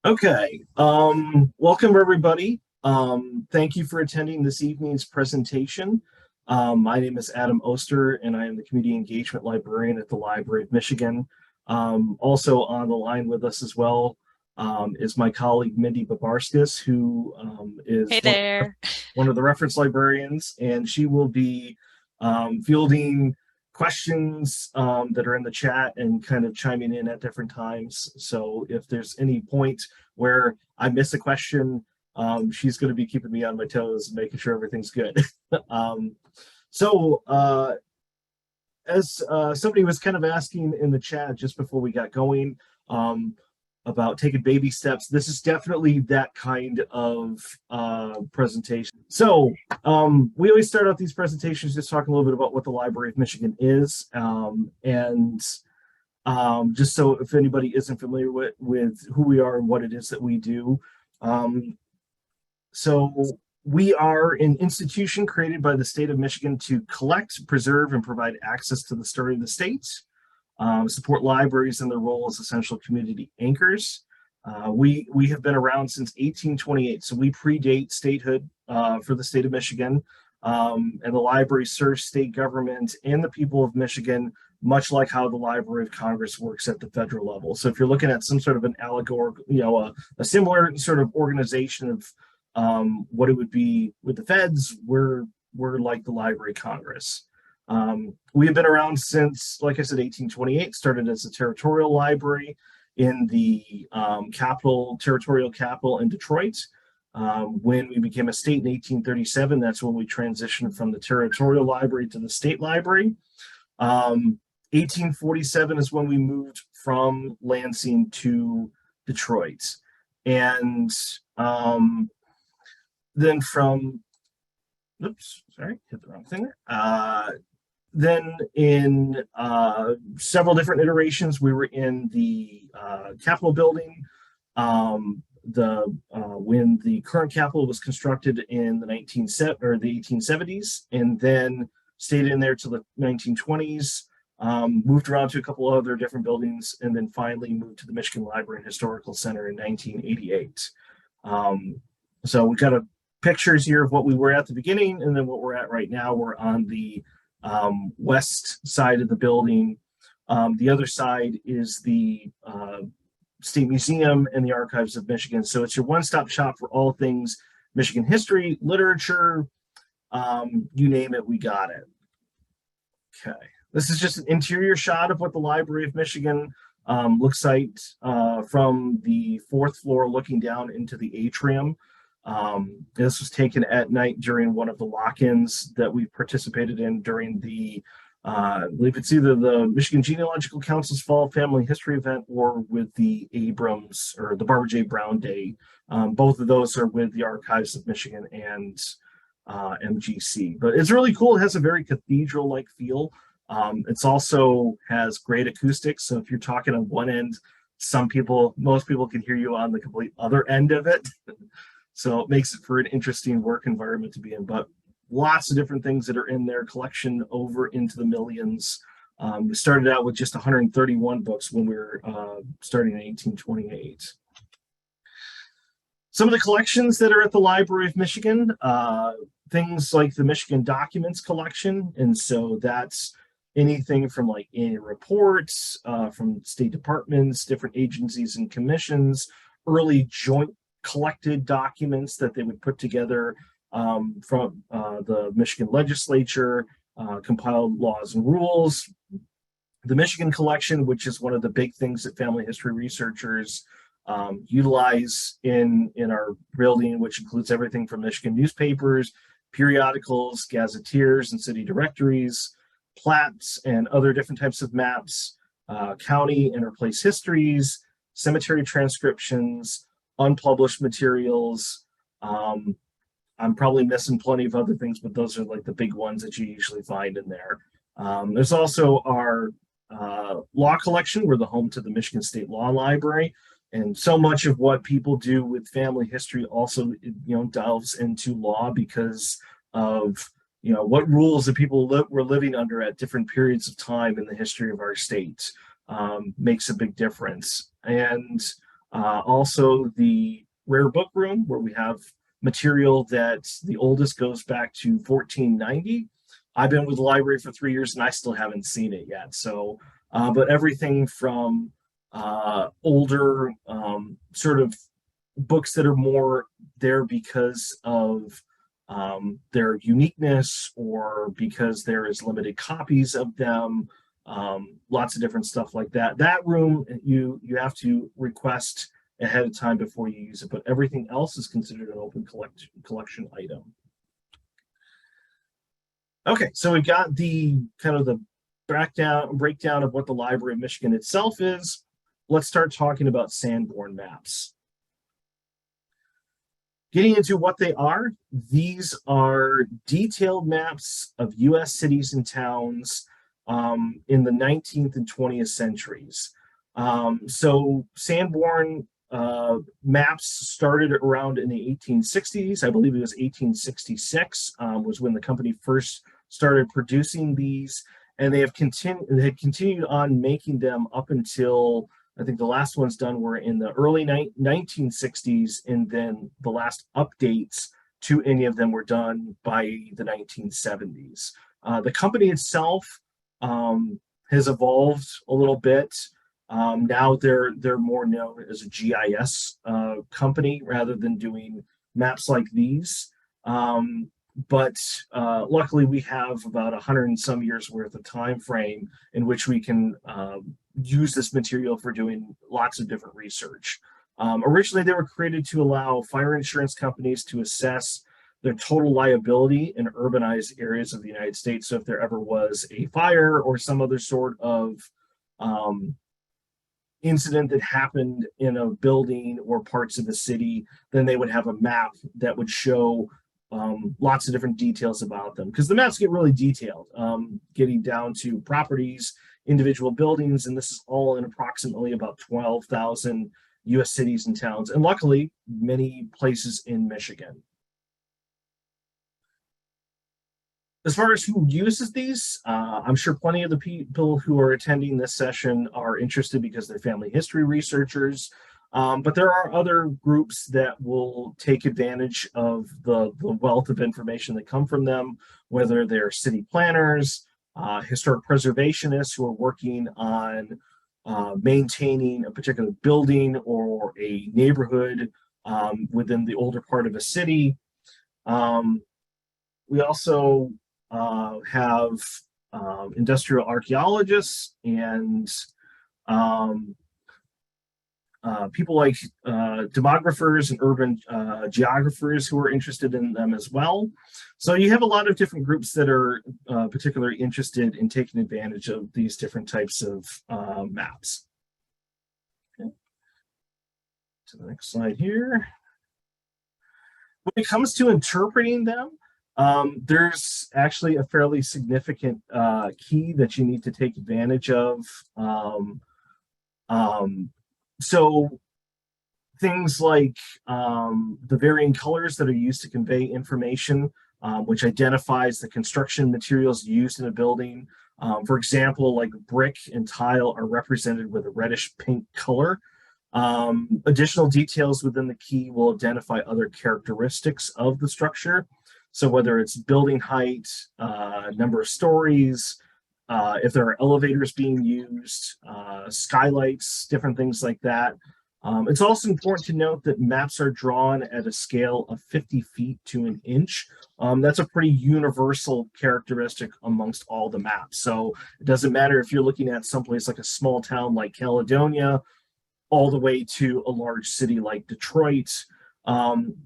Okay, welcome everybody. Thank you for attending this evening's presentation. My name is Adam Oster, and I am the Community Engagement Librarian at the Library of Michigan. Also on the line with us as well is my colleague Mindy Babarskis, who is Hey there. one of the reference librarians, and she will be fielding questions that are in the chat and kind of chiming in at different times. So if there's any point where I miss a question, she's going to be keeping me on my toes and making sure everything's good. um, so as somebody was kind of asking in the chat just before we got going, about taking baby steps. This is definitely that kind of presentation. So we always start out these presentations just talking a little bit about what the Library of Michigan is, and just so if anybody isn't familiar with who we are and what it is that we do. So we are an institution created by the state of Michigan to collect, preserve, and provide access to the story of the state. Support libraries in their role as essential community anchors. We have been around since 1828, so we predate statehood for the state of Michigan, and the library serves state government and the people of Michigan, much like how the Library of Congress works at the federal level. So if you're looking at some sort of an allegorical, a similar sort of organization of what it would be with the feds, we're like the Library of Congress. We have been around since, like I said, 1828, started as a territorial library in the territorial capital in Detroit. When we became a state in 1837, that's when we transitioned from the territorial library to the state library. 1847 is when we moved from Lansing to Detroit. And then from, oops, sorry, hit the wrong thing there. Then in several different iterations, we were in the Capitol building. When the current Capitol was constructed in the 1870s, and then stayed in there till the 1920s. Moved around to a couple other different buildings, and then finally moved to the Michigan Library and Historical Center in 1988. So we got pictures here of what we were at the beginning, and then what we're at right now. We're on the west side of the building. The other side is the State Museum and the Archives of Michigan. So it's your one-stop shop for all things Michigan history, literature, you name it, we got it. Okay, this is just an interior shot of what the Library of Michigan looks like from the fourth floor looking down into the atrium. This was taken at night during one of the lock-ins that we participated in during the, I believe it's either the Michigan Genealogical Council's Fall Family History event or with the Abrams or the Barbara J. Brown Day. Both of those are with the Archives of Michigan and MGC. But it's really cool. It has a very cathedral-like feel. It's also has great acoustics. So if you're talking on one end, most people can hear you on the complete other end of it. So it makes it for an interesting work environment to be in, but lots of different things that are in their collection over into the millions. We started out with just 131 books when we were starting in 1828. Some of the collections that are at the Library of Michigan, things like the Michigan Documents Collection. And so that's anything from like annual reports from state departments, different agencies and commissions, early joint collected documents that they would put together from the Michigan legislature, compiled laws and rules. The Michigan Collection, which is one of the big things that family history researchers utilize in our building, which includes everything from Michigan newspapers, periodicals, gazetteers, and city directories, plats, and other different types of maps, county and or place histories, cemetery transcriptions, unpublished materials. I'm probably missing plenty of other things, but those are like the big ones that you usually find in there. There's also our law collection. We're the home to the Michigan State Law Library. And so much of what people do with family history also, delves into law because of, what rules that people were living under at different periods of time in the history of our state. Makes a big difference. And Also the rare book room, where we have material that the oldest goes back to 1490. I've been with the library for 3 years and I still haven't seen it yet. So, but everything from older sort of books that are more there because of their uniqueness or because there is limited copies of them. Lots of different stuff like that. That room you have to request ahead of time before you use it, but everything else is considered an open collection item. Okay, so we've got the kind of the breakdown of what the Library of Michigan itself is. Let's start talking about Sanborn Maps. Getting into what they are, these are detailed maps of U.S. cities and towns in the 19th and 20th centuries. So Sanborn maps started around in the 1860s. I believe it was 1866 was when the company first started producing these, and they had continued on making them up until I think the last ones done were in the early 1960s, and then the last updates to any of them were done by the 1970s. The company itself has evolved a little bit. Now they're more known as a GIS company rather than doing maps like these. But luckily we have about 100 and some years worth of time frame in which we can use this material for doing lots of different research. Originally they were created to allow fire insurance companies to assess their total liability in urbanized areas of the United States. So if there ever was a fire or some other sort of incident that happened in a building or parts of the city, then they would have a map that would show lots of different details about them, because the maps get really detailed, getting down to properties, individual buildings, and this is all in approximately about 12,000 U.S. cities and towns, and luckily many places in Michigan. As far as who uses these, I'm sure plenty of the people who are attending this session are interested because they're family history researchers. But there are other groups that will take advantage of the wealth of information that come from them, whether they're city planners, historic preservationists who are working on maintaining a particular building or a neighborhood within the older part of a city. We also have industrial archaeologists and people like demographers and urban geographers who are interested in them as well. So you have a lot of different groups that are particularly interested in taking advantage of these different types of maps. Okay. To the next slide here. When it comes to interpreting them, there's actually a fairly significant key that you need to take advantage of. So things like the varying colors that are used to convey information, which identifies the construction materials used in a building. For example, like brick and tile are represented with a reddish pink color. Additional details within the key will identify other characteristics of the structure. So whether it's building height, number of stories, if there are elevators being used, skylights, different things like that. It's also important to note that maps are drawn at a scale of 50 feet to an inch. That's a pretty universal characteristic amongst all the maps. So it doesn't matter if you're looking at someplace like a small town like Caledonia, all the way to a large city like Detroit.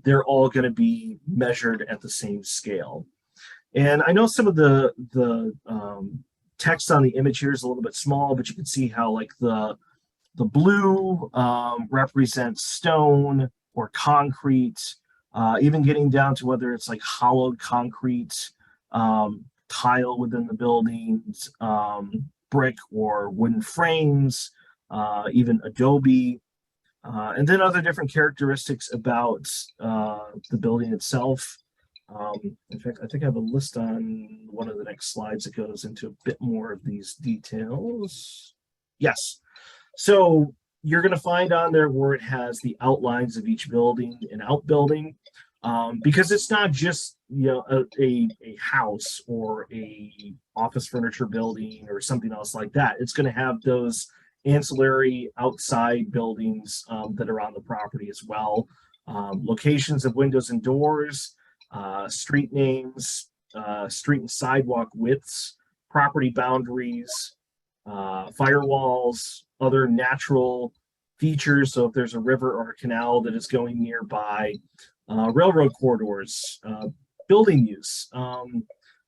They're all going to be measured at the same scale. And I know some of the text on the image here is a little bit small, but you can see how like the blue represents stone or concrete, even getting down to whether it's like hollowed concrete, tile within the buildings, brick or wooden frames, even adobe, and then other different characteristics about the building itself. In fact, I think I have a list on one of the next slides that goes into a bit more of these details. Yes. So you're going to find on there where it has the outlines of each building and outbuilding, because it's not just a house or a office furniture building or something else like that. It's going to have those ancillary outside buildings that are on the property as well. Locations of windows and doors, street names, street and sidewalk widths, property boundaries, firewalls, other natural features. So if there's a river or a canal that is going nearby, railroad corridors, building use,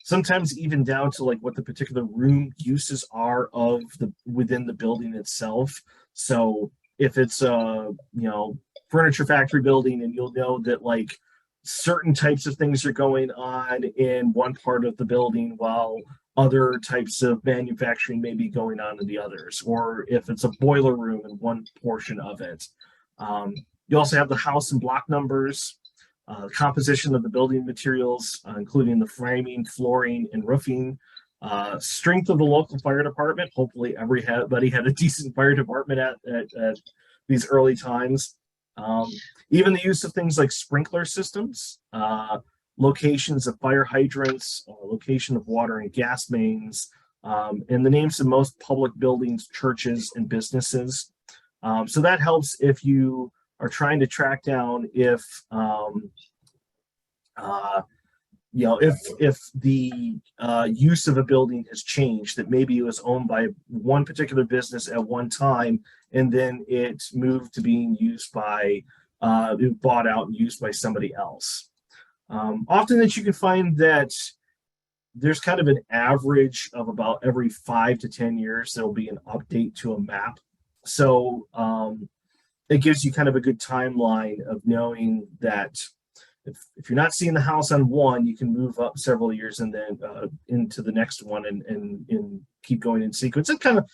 sometimes even down to like what the particular room uses are of the within the building itself. So if it's a furniture factory building, and you'll know that like certain types of things are going on in one part of the building while other types of manufacturing may be going on in the others, or if it's a boiler room in one portion of it. You also have the house and block numbers, composition of the building materials, including the framing, flooring, and roofing, strength of the local fire department. Hopefully everybody had a decent fire department at these early times. Even the use of things like sprinkler systems, locations of fire hydrants, location of water and gas mains, and the names of most public buildings, churches, and businesses. So that helps if you are trying to track down if the use of a building has changed, that maybe it was owned by one particular business at one time, and then it moved to being used by, bought out and used by somebody else. Often that you can find that there's kind of an average of about every 5 to 10 years, there'll be an update to a map. So it gives you kind of a good timeline of knowing that if you're not seeing the house on one, you can move up several years and then into the next one and keep going in sequence. And kind of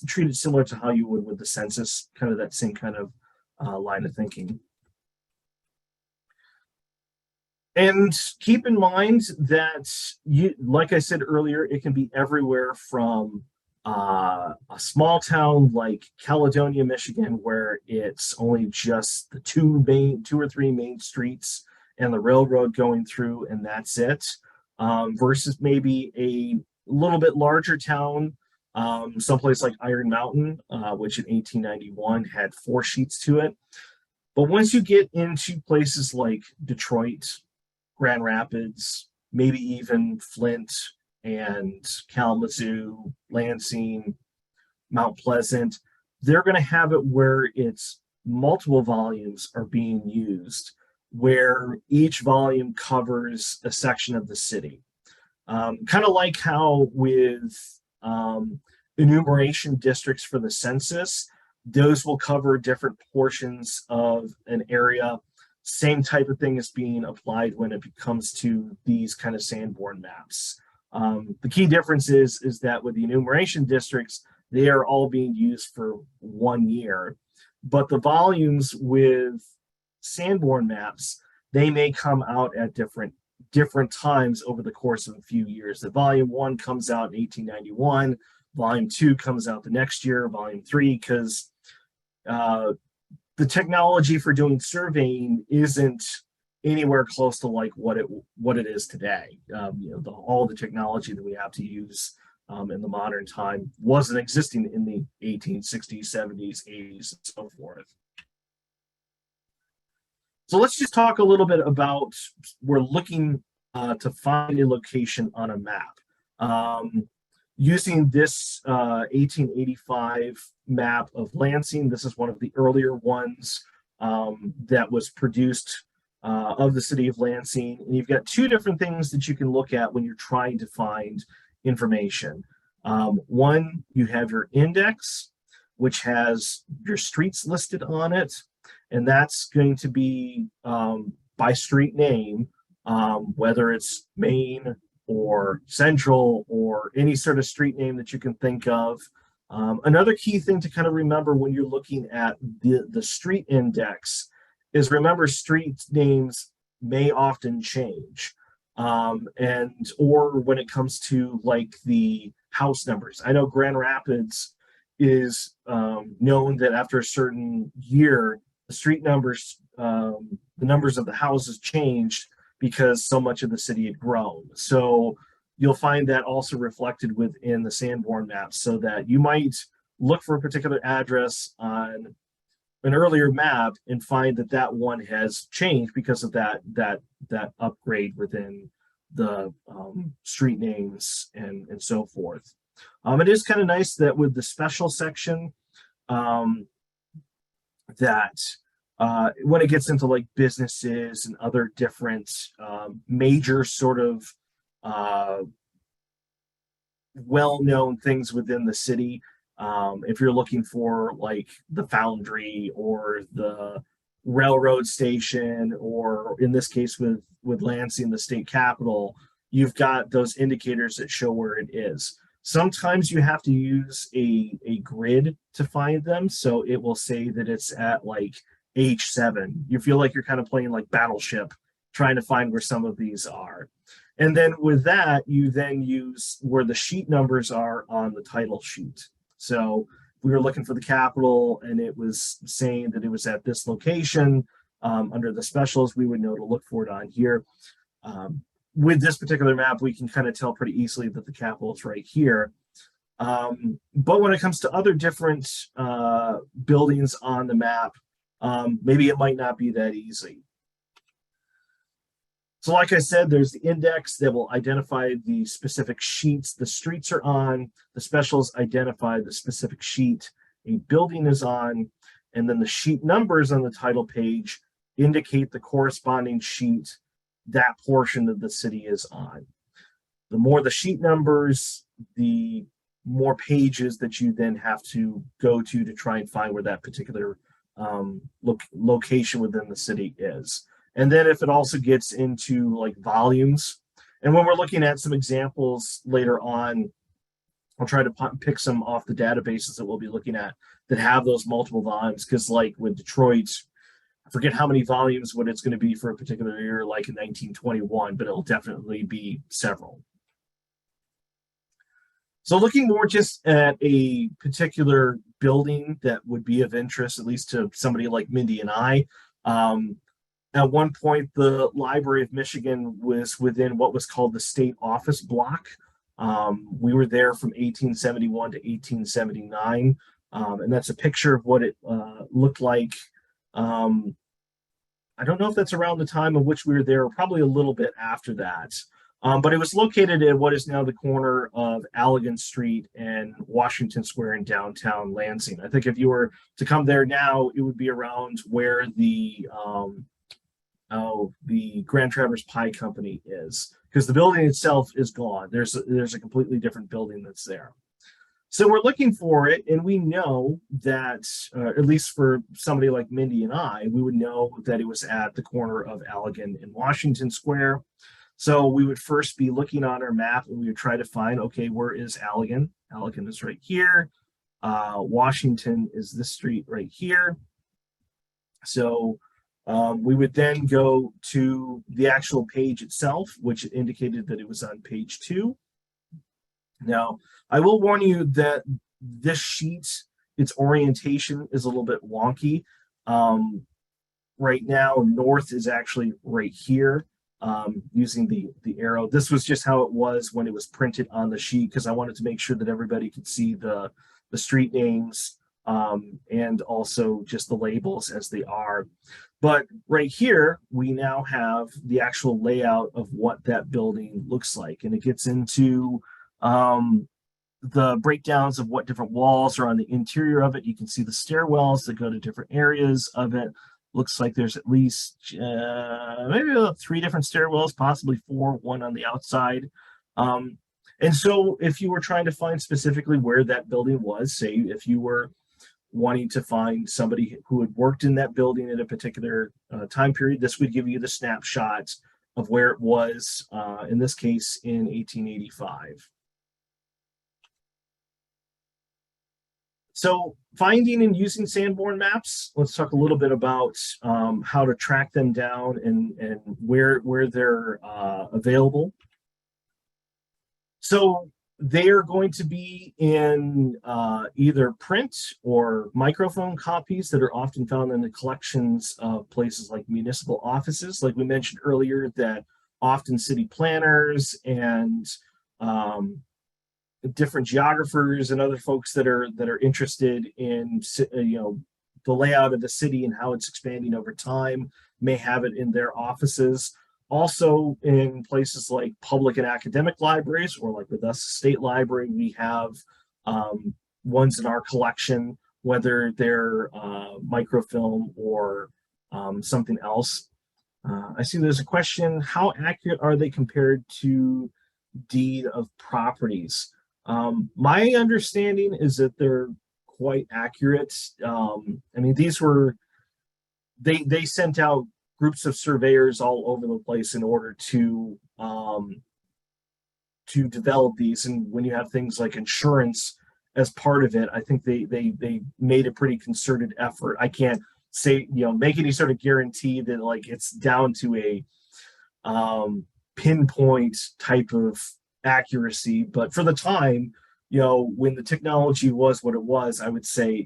treat it similar to how you would with the census, kind of that same kind of line of thinking. And keep in mind that, like I said earlier, it can be everywhere from a small town like Caledonia, Michigan, where it's only just the two or three main streets and the railroad going through, and that's it, versus maybe a little bit larger town, someplace like Iron Mountain, which in 1891 had 4 sheets to it. But once you get into places like Detroit, Grand Rapids, maybe even Flint and Kalamazoo, Lansing, Mount Pleasant, they're going to have it where it's multiple volumes are being used, where each volume covers a section of the city. Kind of like how with enumeration districts for the census, those will cover different portions of an area. Same type of thing is being applied when it comes to these kind of Sanborn maps. The key difference is that with the enumeration districts, they are all being used for 1 year. But the volumes with Sanborn maps, they may come out at different times over the course of a few years. The volume 1 comes out in 1891, volume 2 comes out the next year, volume 3, because the technology for doing surveying isn't anywhere close to like what it is today. All the technology that we have to use in the modern time wasn't existing in the 1860s, 70s, 80s, and so forth. So let's just talk a little bit about, we're looking to find a location on a map. Using this 1885 map of Lansing, this is one of the earlier ones that was produced of the city of Lansing. And you've got 2 different things that you can look at when you're trying to find information. One, you have your index, which has your streets listed on it, and that's going to be by street name, whether it's Main or Central or any sort of street name that you can think of. Another key thing to kind of remember when you're looking at the street index is, remember, street names may often change. Or when it comes to like the house numbers. I know Grand Rapids is known that after a certain year, the street numbers, the numbers of the houses changed because so much of the city had grown. So you'll find that also reflected within the Sanborn maps, so that you might look for a particular address on an earlier map and find that that one has changed because of that upgrade within the street names and so forth. It is kind of nice that with the special section, um, that when it gets into like businesses and other different major sort of uh, well-known things within the city, if you're looking for like the foundry or the railroad station, or in this case with Lansing, the state capitol, you've got those indicators that show where it is. Sometimes you have to use a grid to find them. So it will say that it's at like H7. You feel like you're kind of playing like Battleship, trying to find where some of these are. And then with that, you then use where the sheet numbers are on the title sheet. So we were looking for the Capitol and it was saying that it was at this location, under the specials, we would know to look for it on here. With this particular map, we can kind of tell pretty easily that the Capitol is right here. But when it comes to other different buildings on the map, maybe it might not be that easy. So like I said, there's the index that will identify the specific sheets the streets are on. The specials identify the specific sheet a building is on. And then the sheet numbers on the title page indicate the corresponding sheet that portion of the city is on. The more the sheet numbers, the more pages that you then have to go to try and find where that particular location within the city is. And then if it also gets into like volumes, and when we're looking at some examples later on, I'll try to pick some off the databases that we'll be looking at that have those multiple volumes. Because like with Detroit, I forget how many volumes what it's going to be for a particular year, like in 1921, but it'll definitely be several. So looking more just at a particular building that would be of interest, at least to somebody like Mindy and I. At one point, the Library of Michigan was within what was called the State Office Block. We were there from 1871 to 1879, and that's a picture of what it looked like. I don't know if that's around the time of which we were there, or probably a little bit after that. But it was located at what is now the corner of Allegan Street and Washington Square in downtown Lansing. I think if you were to come there now, it would be around where the Grand Traverse Pie Company is, because the building itself is gone. There's a completely different building that's there. So we're looking for it, and we know that, at least for somebody like Mindy and I, we would know that it was at the corner of Allegan and Washington Square. So we would first be looking on our map, and we would try to find, okay, where is Allegan? Allegan is right here. Washington is this street right here. So we would then go to the actual page itself, which indicated that it was on page 2. Now, I will warn you that this sheet, its orientation is a little bit wonky. Right now, north is actually right here, using the arrow. This was just how it was when it was printed on the sheet, because I wanted to make sure that everybody could see the street names, and also just the labels as they are. But right here, we now have the actual layout of what that building looks like. And it gets into the breakdowns of what different walls are on the interior of it. You can see the stairwells that go to different areas of it. Looks like there's at least maybe 3 different stairwells, possibly 4, one on the outside. And so if you were trying to find specifically where that building was, say if you were wanting to find somebody who had worked in that building at a particular time period, this would give you the snapshot of where it was, in this case, in 1885. So finding and using Sanborn maps, let's talk a little bit about how to track them down and where they're available. So They are going to be in either print or microfilm copies that are often found in the collections of places like municipal offices. Like we mentioned earlier, that often city planners and um, different geographers and other folks that are interested in the layout of the city and how it's expanding over time may have it in their offices. Also, in places like public and academic libraries, or like with us, state library, we have ones in our collection, whether they're microfilm or something else. I see there's a question: how accurate are they compared to deed of properties? My understanding is that they're quite accurate. I mean, these were they sent out groups of surveyors all over the place in order to develop these. And when you have things like insurance as part of it, I think they made a pretty concerted effort. I can't say make any sort of guarantee that like it's down to a pinpoint type of accuracy, but for the time, when the technology was what it was, I would say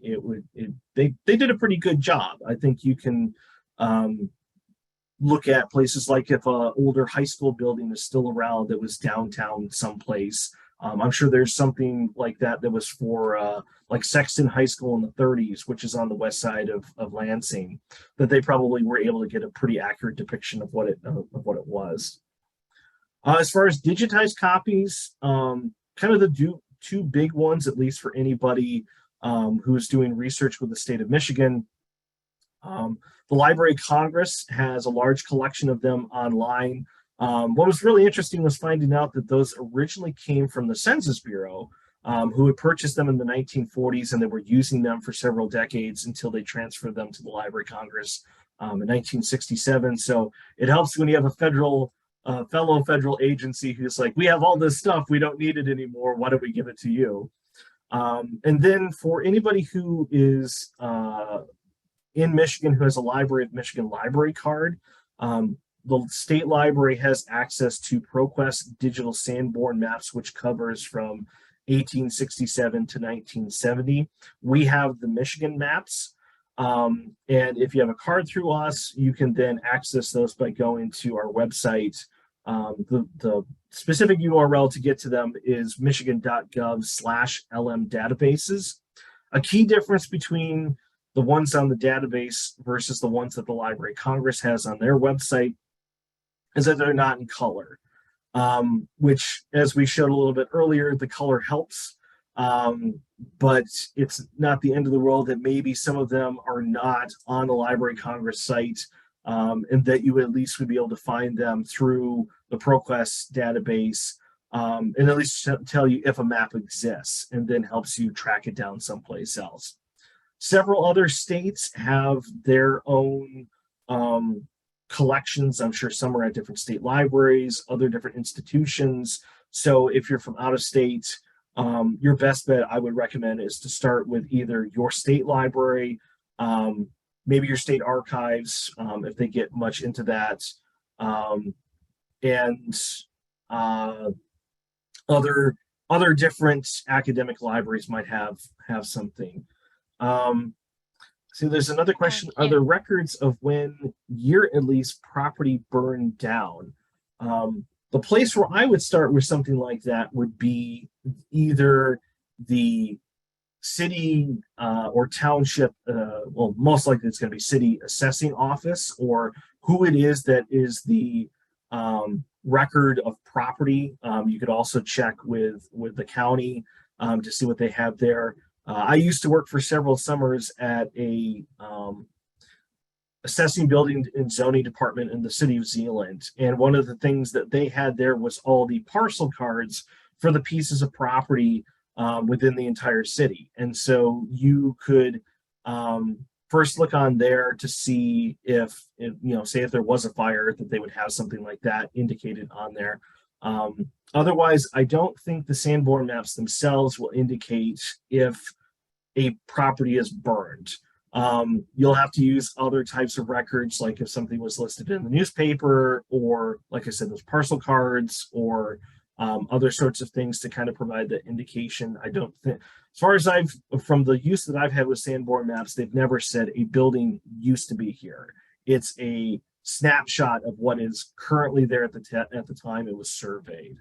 they did a pretty good job. I think you can look at places like if a older high school building is still around that was downtown someplace. I'm sure there's something like that that was for like Sexton High School in the 30s, which is on the west side of Lansing, that they probably were able to get a pretty accurate depiction of what it was. As far as digitized copies, kind of the two big ones, at least for anybody who is doing research with the state of Michigan. The Library of Congress has a large collection of them online. What was really interesting was finding out that those originally came from the Census Bureau, who had purchased them in the 1940s, and they were using them for several decades until they transferred them to the Library of Congress in 1967. So it helps when you have a fellow federal agency who's like, we have all this stuff, we don't need it anymore, why don't we give it to you? And then for anybody who is in Michigan who has a Library of Michigan library card, the state library has access to ProQuest digital Sanborn Maps, which covers from 1867 to 1970. We have the Michigan maps. And if you have a card through us, you can then access those by going to our website. The specific URL to get to them is michigan.gov/LM databases. A key difference between the ones on the database versus the ones that the Library of Congress has on their website is that they're not in color, which, as we showed a little bit earlier, the color helps, but it's not the end of the world that maybe some of them are not on the Library of Congress site, and that you at least would be able to find them through the ProQuest database, and at least tell you if a map exists, and then helps you track it down someplace else. Several other states have their own collections. I'm sure some are at different state libraries, other different institutions. So if you're from out of state, your best bet I would recommend is to start with either your state library, maybe your state archives, if they get much into that, and other different academic libraries might have something. So there's another question. Are there records of when year at least property burned down? The place where I would start with something like that would be either the city or township, well, most likely it's going to be city assessing office, or who it is that is the record of property. You could also check with the county to see what they have there. I used to work for several summers at a assessing building and zoning department in the city of Zeeland. And one of the things that they had there was all the parcel cards for the pieces of property within the entire city. And so you could first look on there to see if, say if there was a fire, that they would have something like that indicated on there. Otherwise, I don't think the Sanborn maps themselves will indicate if a property is burned. You'll have to use other types of records, like if something was listed in the newspaper, or like I said, those parcel cards, or other sorts of things to kind of provide the indication. I don't think, as far as from the use that I've had with Sanborn Maps, they've never said a building used to be here. It's a snapshot of what is currently there at the time it was surveyed.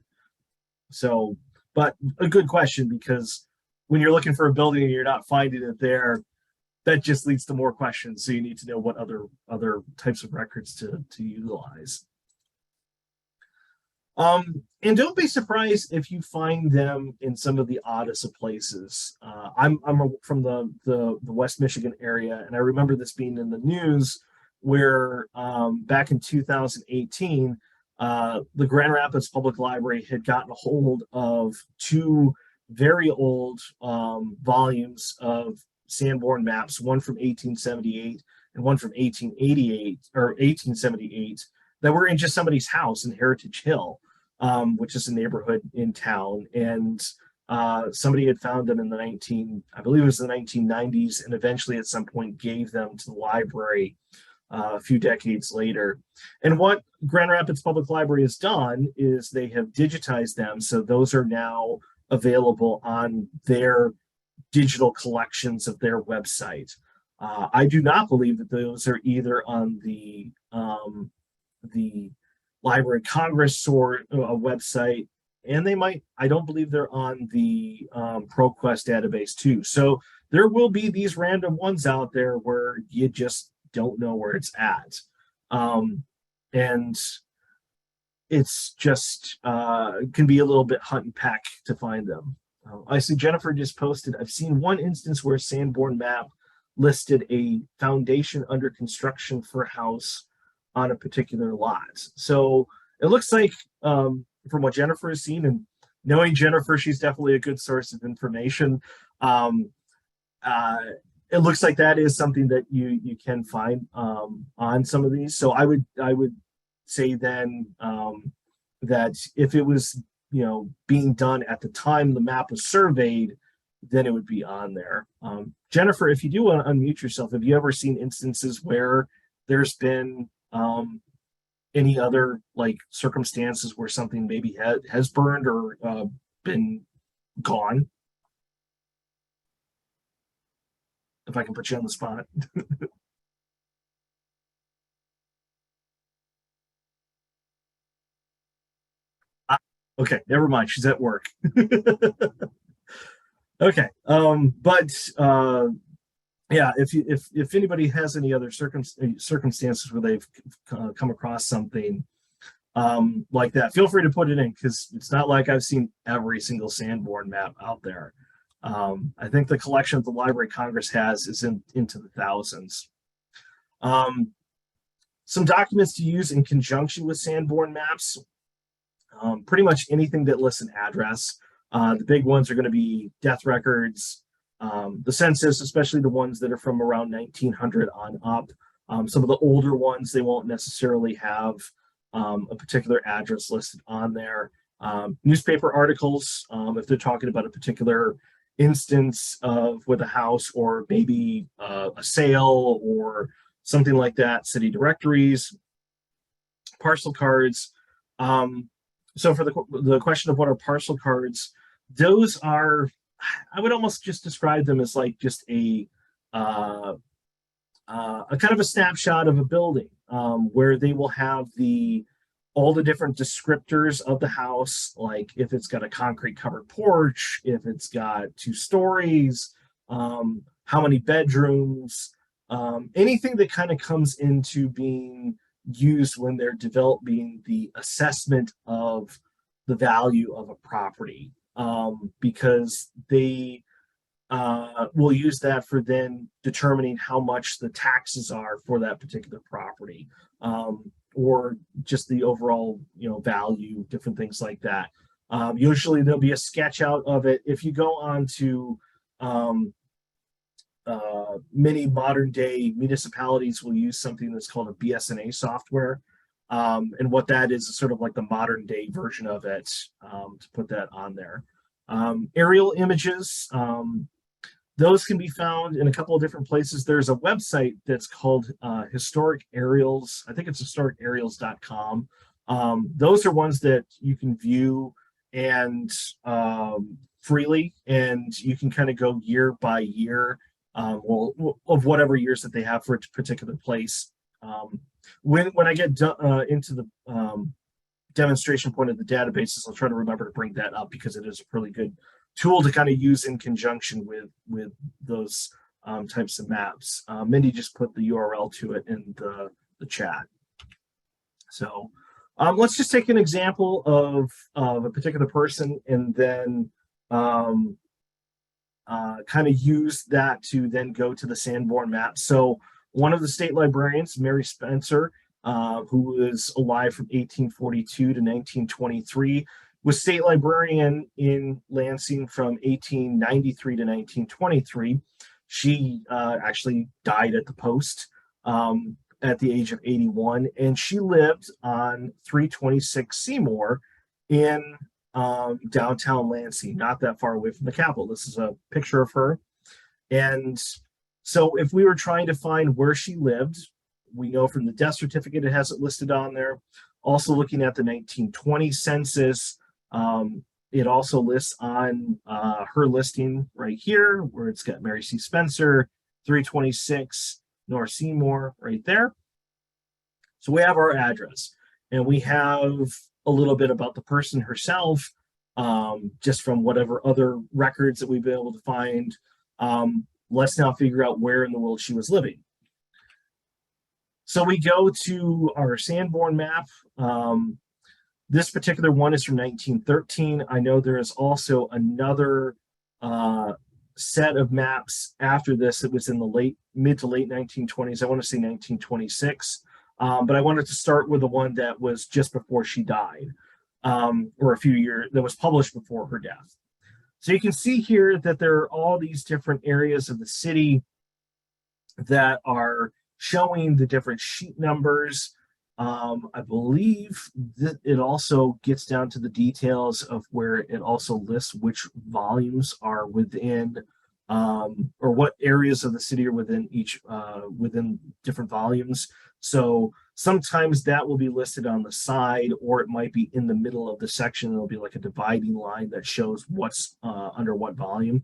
So, but a good question, because when you're looking for a building and you're not finding it there, that just leads to more questions. So you need to know what other types of records to utilize. And don't be surprised if you find them in some of the oddest of places. I'm from the West Michigan area, and I remember this being in the news where back in 2018, the Grand Rapids Public Library had gotten a hold of two very old volumes of Sanborn Maps, one from 1878 and one from 1888 or 1878, that were in just somebody's house in Heritage Hill, which is a neighborhood in town. And somebody had found them in I believe it was the 1990s, and eventually at some point gave them to the library a few decades later. And what Grand Rapids Public Library has done is they have digitized them, so those are now available on their digital collections of their website. I do not believe that those are either on the Library of Congress or a website, and I don't believe they're on the ProQuest database too. So there will be these random ones out there where you just don't know where it's at. And it's just can be a little bit hunt and peck to find them. I see Jennifer just posted, I've seen one instance where a Sanborn map listed a foundation under construction for a house on a particular lot. So it looks like, from what Jennifer has seen, and knowing Jennifer, she's definitely a good source of information. It looks like that is something that you can find on some of these. So I would say then that if it was being done at the time the map was surveyed, then it would be on there. Jennifer, if you do want to unmute yourself, have you ever seen instances where there's been any other like circumstances where something maybe has burned or been gone? If I can put you on the spot. Okay, never mind. She's at work. Okay, but yeah, if anybody has any other circumstances where they've come across something like that, feel free to put it in, because it's not like I've seen every single Sanborn map out there. I think the collection that the Library of Congress has is into the thousands. Some documents to use in conjunction with Sanborn Maps. Pretty much anything that lists an address. The big ones are going to be death records, the census, especially the ones that are from around 1900 on up. Some of the older ones, they won't necessarily have a particular address listed on there. Newspaper articles, if they're talking about a particular instance with a house or maybe a sale or something like that. City directories, parcel cards. So for the question of what are parcel cards, those are, I would almost just describe them as like just a kind of a snapshot of a building, where they will have all the different descriptors of the house, like if it's got a concrete covered porch, if it's got 2 stories, how many bedrooms, anything that kind of comes into being used when they're developing the assessment of the value of a property, because they will use that for then determining how much the taxes are for that particular property, or just the overall value, different things like that. Usually there'll be a sketch out of it. If you go on to many modern day municipalities will use something that's called a BSNA software. And what that is sort of like the modern day version of it, to put that on there. Aerial images, those can be found in a couple of different places. There's a website that's called Historic Aerials. I think it's historicaerials.com. Those are ones that you can view and freely, and you can kind of go year by year, of whatever years that they have for a particular place. When I get into the demonstration point of the databases, I'll try to remember to bring that up because it is a really good tool to kind of use in conjunction with those types of maps. Mindy just put the URL to it in the chat. So let's just take an example of a particular person and then kind of use that to then go to the Sanborn Maps. So one of the state librarians, Mary Spencer, who was alive from 1842 to 1923, was state librarian in Lansing from 1893 to 1923. She actually died at the post at the age of 81, and she lived on 326 Seymour in downtown Lansing, not that far away from the Capitol. This is a picture of her. And so if we were trying to find where she lived, we know from the death certificate it has it listed on there. Also looking at the 1920 census, it also lists on her listing right here, where it's got Mary C. Spencer, 326 North Seymour right there. So we have our address, and we have a little bit about the person herself, just from whatever other records that we've been able to find. Let's now figure out where in the world she was living. So we go to our Sanborn map. This particular one is from 1913. I know there is also another set of maps after this that was in the mid to late 1920s. I want to say 1926, but I wanted to start with the one that was just before she died, or a few years, that was published before her death. So you can see here that there are all these different areas of the city that are showing the different sheet numbers. I believe that it also gets down to the details of where it also lists which volumes are within, or what areas of the city are within each, within different volumes. So sometimes that will be listed on the side, or it might be in the middle of the section. It'll be like a dividing line that shows what's under what volume.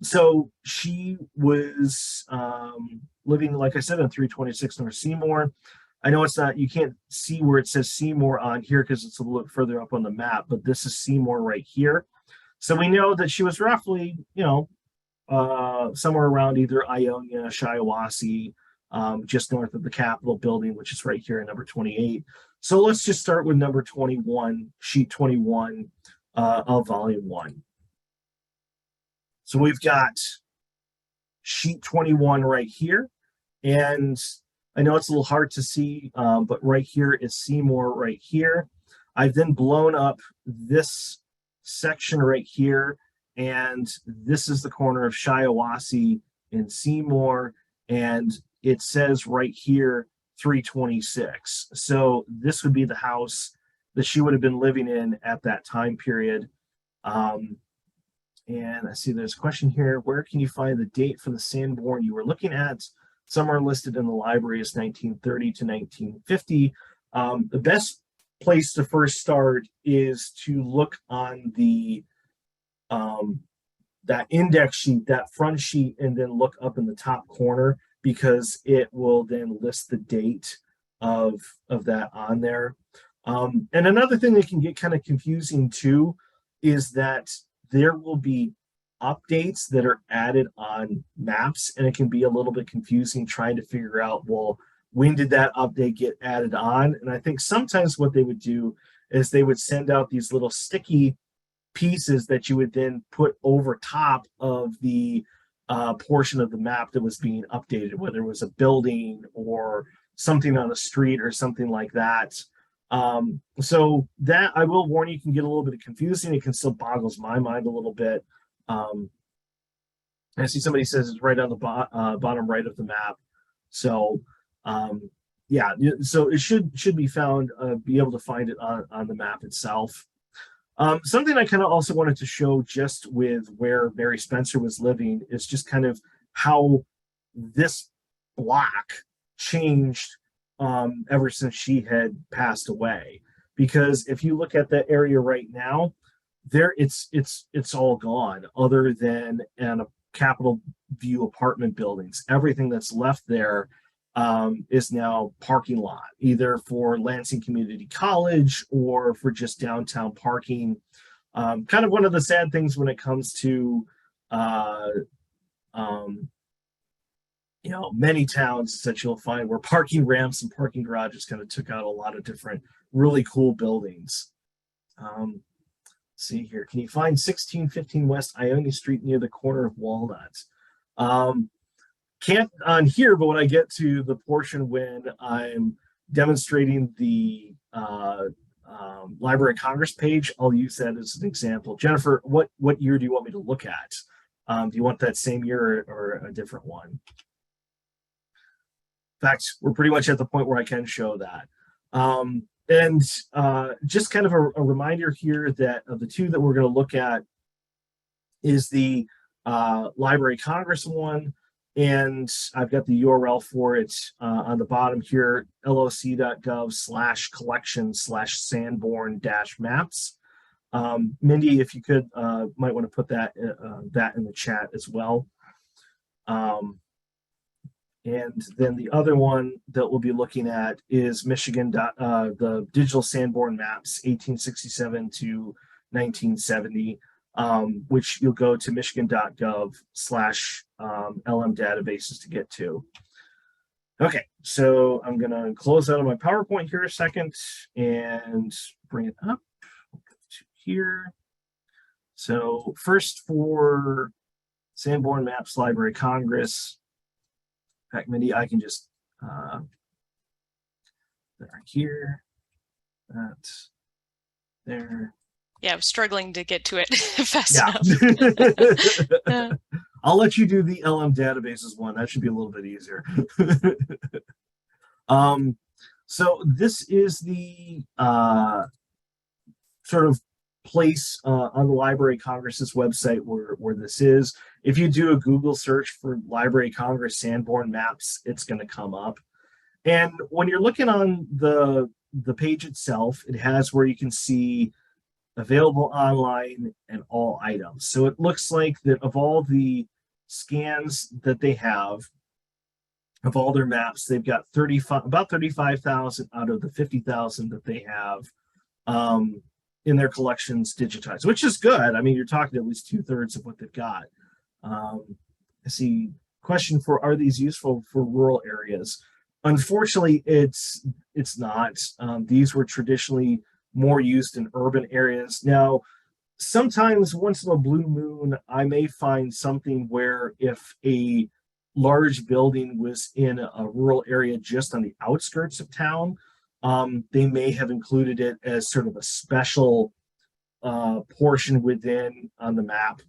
So she was living, like I said, on 326 North Seymour. I know it's not, you can't see where it says Seymour on here because it's a little bit further up on the map, but this is Seymour right here. So we know that she was roughly, somewhere around either Ionia, Shiawassee, just north of the Capitol building, which is right here at number 28. So let's just start with number 21, sheet 21 of volume 1. So we've got sheet 21 right here, and I know it's a little hard to see, but right here is Seymour right here. I've then blown up this section right here, and this is the corner of Shiawassee and Seymour, and it says right here 326. So this would be the house that she would have been living in at that time period. And I see there's a question here. Where can you find the date for the Sandborn you were looking at? Some are listed in the library as 1930 to 1950. The best place to first start is to look on the that index sheet, that front sheet, and then look up in the top corner, because it will then list the date of that on there. And another thing that can get kind of confusing too is that there will be updates that are added on maps, and it can be a little bit confusing trying to figure out, well, when did that update get added on? And I think sometimes what they would do is they would send out these little sticky pieces that you would then put over top of the portion of the map that was being updated, whether it was a building or something on a street or something like that. So that, I will warn you, can get a little bit confusing. It can still boggles my mind a little bit. I see somebody says it's right on the bottom right of the map. So yeah, so it should be found, be able to find it on the map itself. Something I kind of also wanted to show just with where Mary Spencer was living is just kind of how this block changed ever since she had passed away. because if you look at that area right now, there it's all gone other than an a Capitol View apartment buildings. Everything that's left there is now parking lot, either for Lansing Community College or for just downtown parking. Kind of one of the sad things when it comes to uh, um, many towns that you'll find where parking ramps and parking garages kind of took out a lot of different really cool buildings. See here, can you find 1615 West Ione Street near the corner of Walnut? Can't on here, but when I get to the portion when I'm demonstrating the Library of Congress page, I'll use that as an example. Jennifer, what year do you want me to look at? Do you want that same year or a different one? In fact, we're pretty much at the point where I can show that. And just kind of a reminder here that of the two that we're going to look at is the Library of Congress one, and I've got the URL for it on the bottom here, loc.gov/collection/Sanborn-maps. Mindy, if you could, might want to put that in the chat as well. And then the other one that we'll be looking at is Michigan, the digital Sanborn Maps, 1867 to 1970, which you'll go to michigan.gov/LM databases to get to. Okay, so I'm going to close out of my PowerPoint here a second and bring it up to here. So first for Sanborn Maps Library of Congress. In fact, Mindy, I can just there, here, that, there. Yeah, I'm struggling to get to it fast enough. I'll let you do the LM databases one. That should be a little bit easier. So this is the sort of place on the Library of Congress's website where this is. If you do a Google search for Library of Congress Sanborn Maps, it's going to come up. And when you're looking on the page itself, it has where you can see available online and all items. So it looks like that of all the scans that they have, of all their maps, they've got about 35,000 out of the 50,000 that they have in their collections digitized, which is good. I mean, you're talking at least 2/3 of what they've got. I see question for, are these useful for rural areas? Unfortunately, it's not. These were traditionally more used in urban areas. Now, sometimes once in a blue moon, I may find something where if a large building was in a rural area just on the outskirts of town, they may have included it as sort of a special portion within on the map.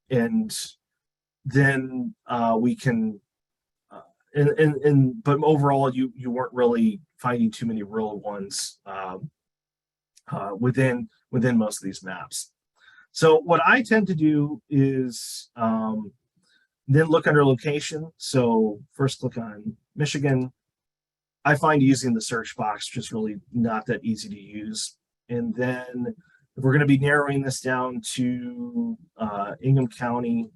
And then we can, but overall, you weren't really finding too many rural ones within most of these maps. So what I tend to do is then look under location. So first click on Michigan. I find using the search box just really not that easy to use. And then if we're going to be narrowing this down to Ingham County,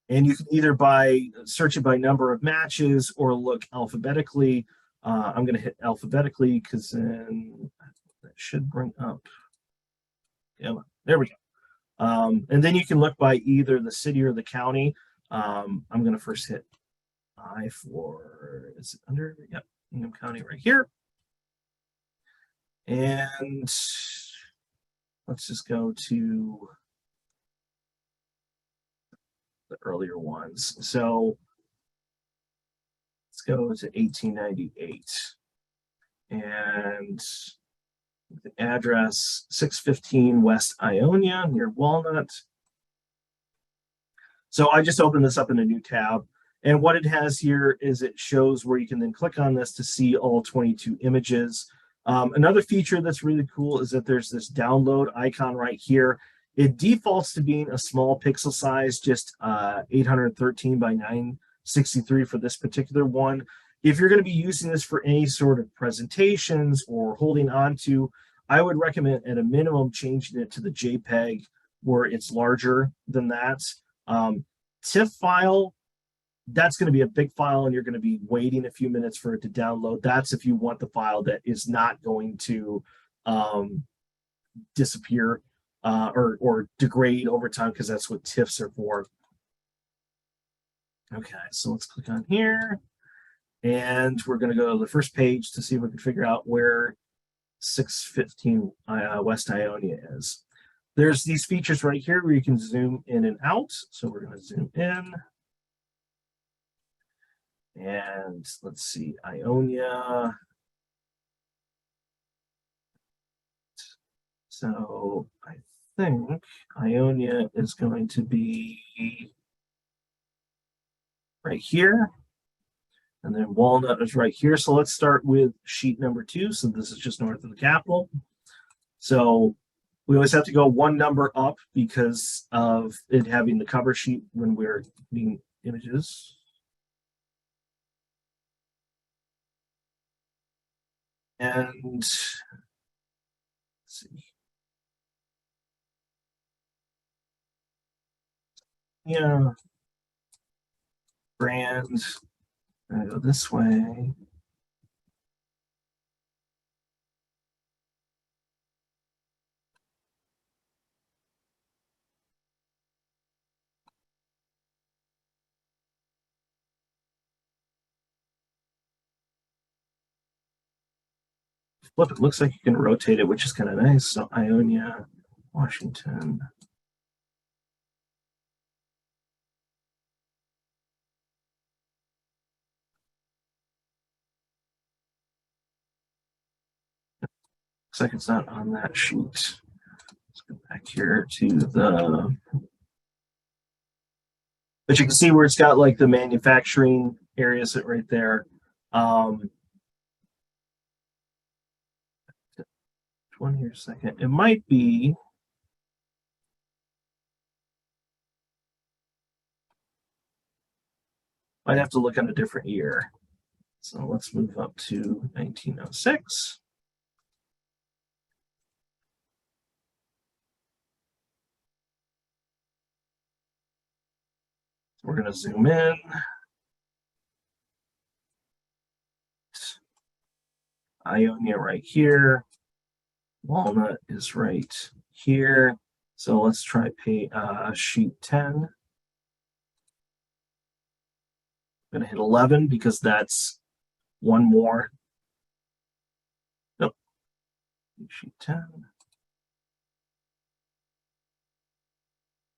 and you can either search it by number of matches or look alphabetically. I'm going to hit alphabetically because then that should bring up. Yeah, there we go. And then you can look by either the city or the county. I'm going to first hit I for, is it under? Yep, Ingham County right here. And let's just go to the earlier ones. So let's go to 1898 and the address 615 West Ionia near Walnut. So I just opened this up in a new tab, and what it has here is it shows where you can then click on this to see all 22 images. Another feature that's really cool is that there's this download icon right here. It defaults to being a small pixel size, just 813 by 963 for this particular one. if you're going to be using this for any sort of presentations or holding on to, I would recommend at a minimum changing it to the JPEG where it's larger than that. TIFF file, that's going to be a big file and you're going to be waiting a few minutes for it to download. That's if you want the file that is not going to disappear or degrade over time, because that's what TIFFs are for. Okay, so let's click on here and we're going to go to the first page to see if we can figure out where 615 West Ionia is. There's these features right here where you can zoom in and out. So we're going to zoom in. And let's see, Ionia. So I think Ionia is going to be right here. And then Walnut is right here. So let's start with sheet number 2. So this is just north of the Capitol. So we always have to go one number up because of it having the cover sheet when we're needing images. And let's see. Yeah. Brand. I'm gonna go this way. Flip, it looks like you can rotate it, which is kind of nice. So Ionia, Washington. Looks like it's not on that sheet. Let's go back here to the. But you can see where it's got like the manufacturing areas right there. One here a second. It might be. Might have to look at a different year. So let's move up to 1906. We're going to zoom in. Ionia right here. Walnut is right here. So let's try sheet 10. I'm going to hit 11 because that's one more. Nope. Sheet 10.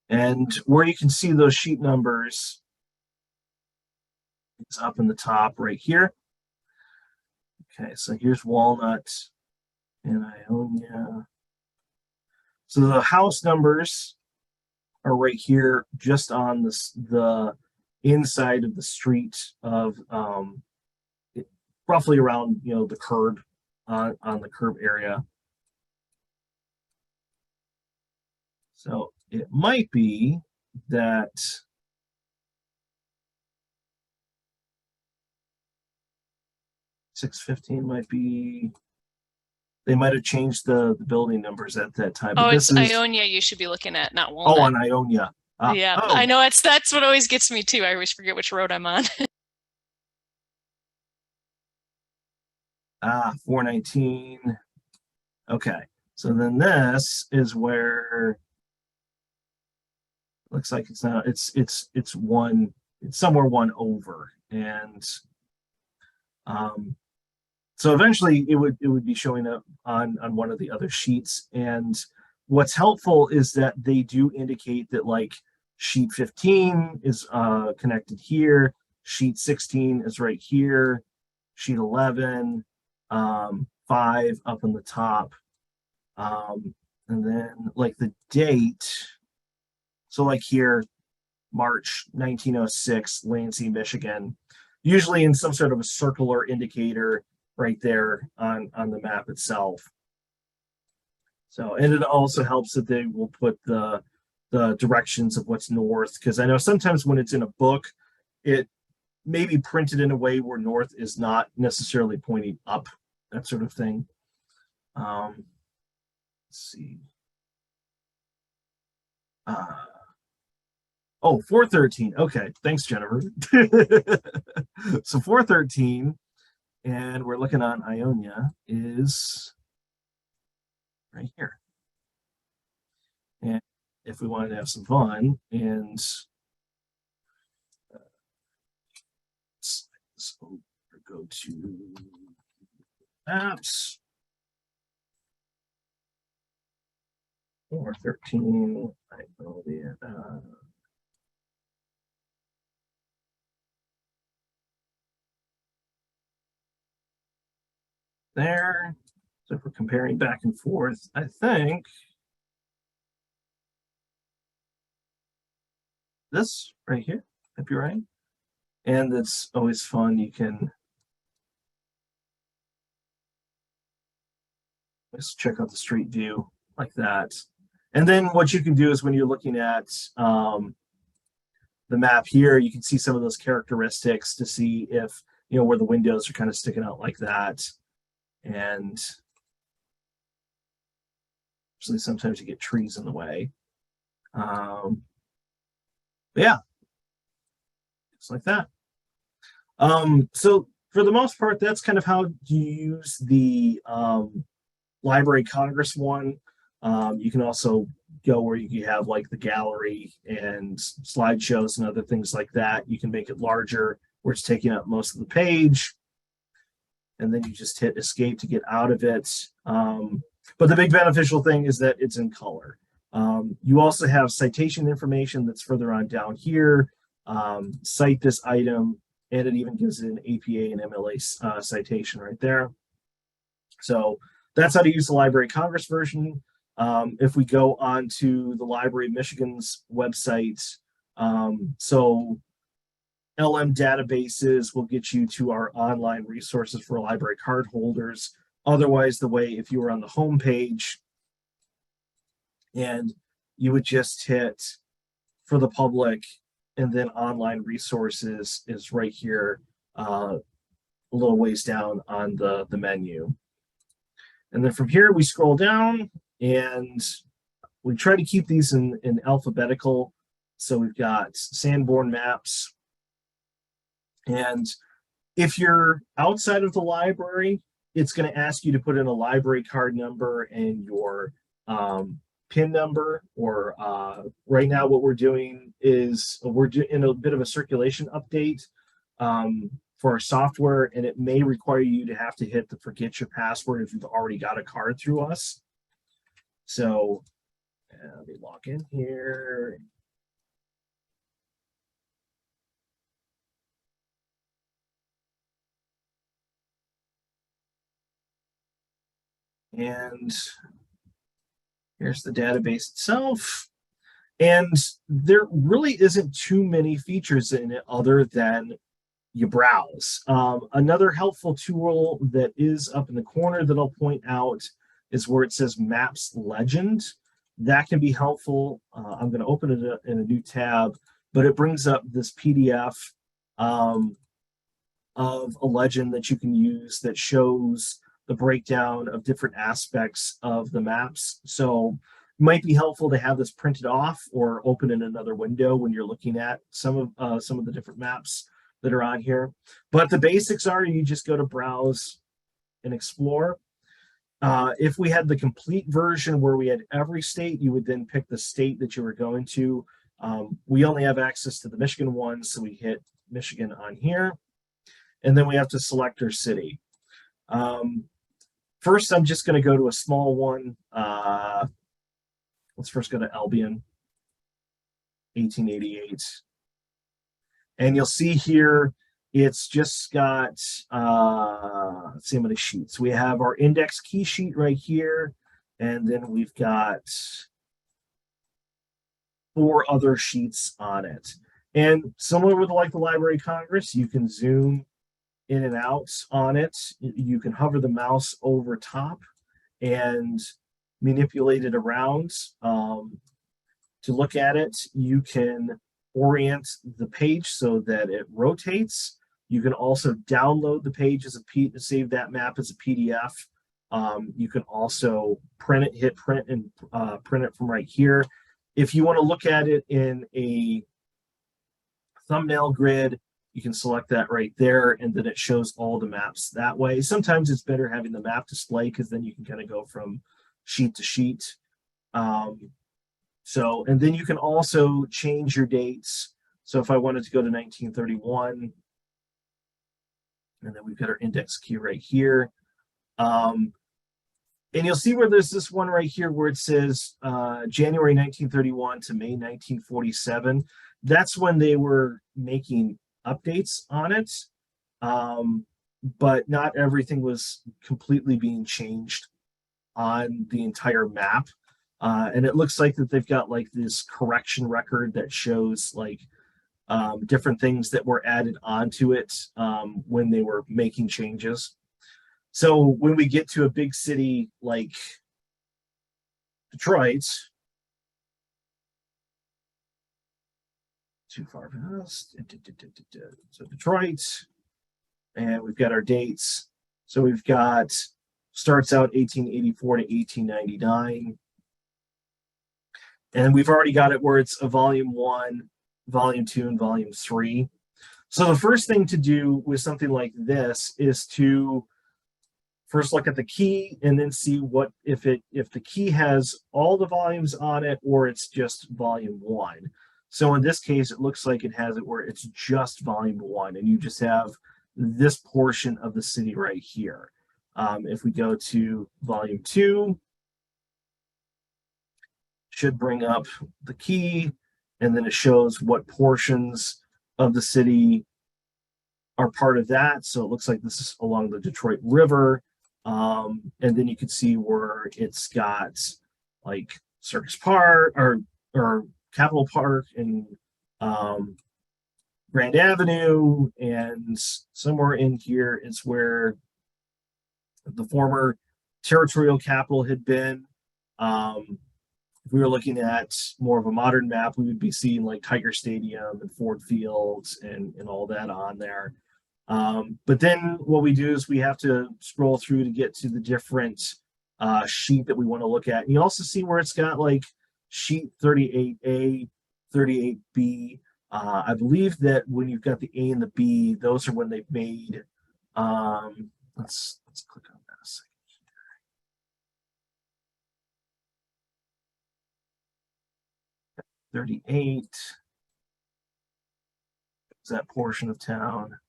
And where you can see those sheet numbers is up in the top right here. Okay, so here's Walnut and Ionia. So the house numbers are right here, just on the inside of the street of roughly around the curb on the curb area. So it might be that $615 might be. They might have changed the building numbers at that time. Oh, but it's Ionia you should be looking at, not Walnut. Oh, on Ionia. Yeah, I know that's what always gets me too. I always forget which road I'm on. 419. Okay, so then this is where it looks like it's not. It's one. It's somewhere one over, and so eventually it would be showing up on one of the other sheets. And what's helpful is that they do indicate that like sheet 15 is connected here, sheet 16 is right here, sheet 11, 5 up on the top, and then like the date. So like here, March 1906, Lansing, Michigan, usually in some sort of a circular indicator right there on the map itself. So, and it also helps that they will put the directions of what's north, because I know sometimes when it's in a book, it maybe printed in a way where north is not necessarily pointing up, that sort of thing. Let's see. Oh, 413. Okay, thanks, Jennifer. So 413, and we're looking on Ionia, is right here. And if we wanted to have some fun and so go to maps, 413, I know the there. So if we're comparing back and forth, I think this right here might be right. And it's always fun. You can just check out the street view like that. And then what you can do is when you're looking at the map here, you can see some of those characteristics to see if, where the windows are kind of sticking out like that. And actually sometimes you get trees in the way. Yeah, it's like that. So for the most part, that's kind of how you use the Library Congress one. You can also go where you have like the gallery and slideshows and other things like that. You can make it larger where it's taking up most of the page. And then you just hit escape to get out of it. But the big beneficial thing is that it's in color. You also have citation information that's further on down here. Cite this item, and it even gives it an APA and MLA citation right there. So that's how to use the Library Congress version. If we go on to the Library of Michigan's website, so LM databases will get you to our online resources for library card holders. Otherwise, the way if you were on the home page and you would just hit for the public and then online resources is right here, a little ways down on the menu. And then from here, we scroll down and we try to keep these in alphabetical. So we've got Sanborn Maps. And if you're outside of the library, it's going to ask you to put in a library card number and your PIN number. Or right now, what we're doing is we're in a bit of a circulation update for our software, and it may require you to have to hit the forget your password if you've already got a card through us. So let me log in here. And here's the database itself. And there really isn't too many features in it other than you browse. Another helpful tool that is up in the corner that I'll point out is where it says Maps Legend. That can be helpful. I'm going to open it in a new tab, but it brings up this PDF of a legend that you can use that shows the breakdown of different aspects of the maps. So it might be helpful to have this printed off or open in another window when you're looking at some of the different maps that are on here. But the basics are you just go to browse and explore. If we had the complete version where we had every state, you would then pick the state that you were going to. We only have access to the Michigan one, so we hit Michigan on here. And then we have to select our city. First, I'm just going to go to a small one. Let's first go to Albion, 1888. And you'll see here, it's just got, let's see how many sheets. We have our index key sheet right here. And then we've got 4 other sheets on it. And similar with like the Library of Congress, you can zoom in and out on it. You can hover the mouse over top and manipulate it around to look at it. You can orient the page so that it rotates. You can also download the page as a save that map as a PDF. You can also print it, hit print, and print it from right here. If you want to look at it in a thumbnail grid, you can select that right there, and then it shows all the maps that way. Sometimes it's better having the map display because then you can kind of go from sheet to sheet. And then you can also change your dates. So if I wanted to go to 1931, and then we've got our index key right here. And you'll see where there's this one right here where it says January 1931 to May 1947. That's when they were making updates on it. But not everything was completely being changed on the entire map. And it looks like that they've got like this correction record that shows like different things that were added onto it when they were making changes. So when we get to a big city like Detroit, too far for us. So Detroit, and we've got our dates. So we've got starts out 1884 to 1899. And we've already got it where it's a volume 1, volume 2, and volume 3. So the first thing to do with something like this is to first look at the key and then see what if the key has all the volumes on it or it's just volume 1. So in this case, it looks like it has it where it's just volume 1, and you just have this portion of the city right here. If we go to volume 2, should bring up the key, and then it shows what portions of the city are part of that. So it looks like this is along the Detroit River. And then you can see where it's got like Circus Park or Capitol Park and Grand Avenue, and somewhere in here is where the former territorial capital had been. If we were looking at more of a modern map, we would be seeing like Tiger Stadium and Ford Fields and all that on there. But then what we do is we have to scroll through to get to the different sheet that we want to look at. And you also see where it's got like sheet 38A, 38B. I believe that when you've got the A and the B, those are when they've made. Let's click on that a second. 38 is that portion of town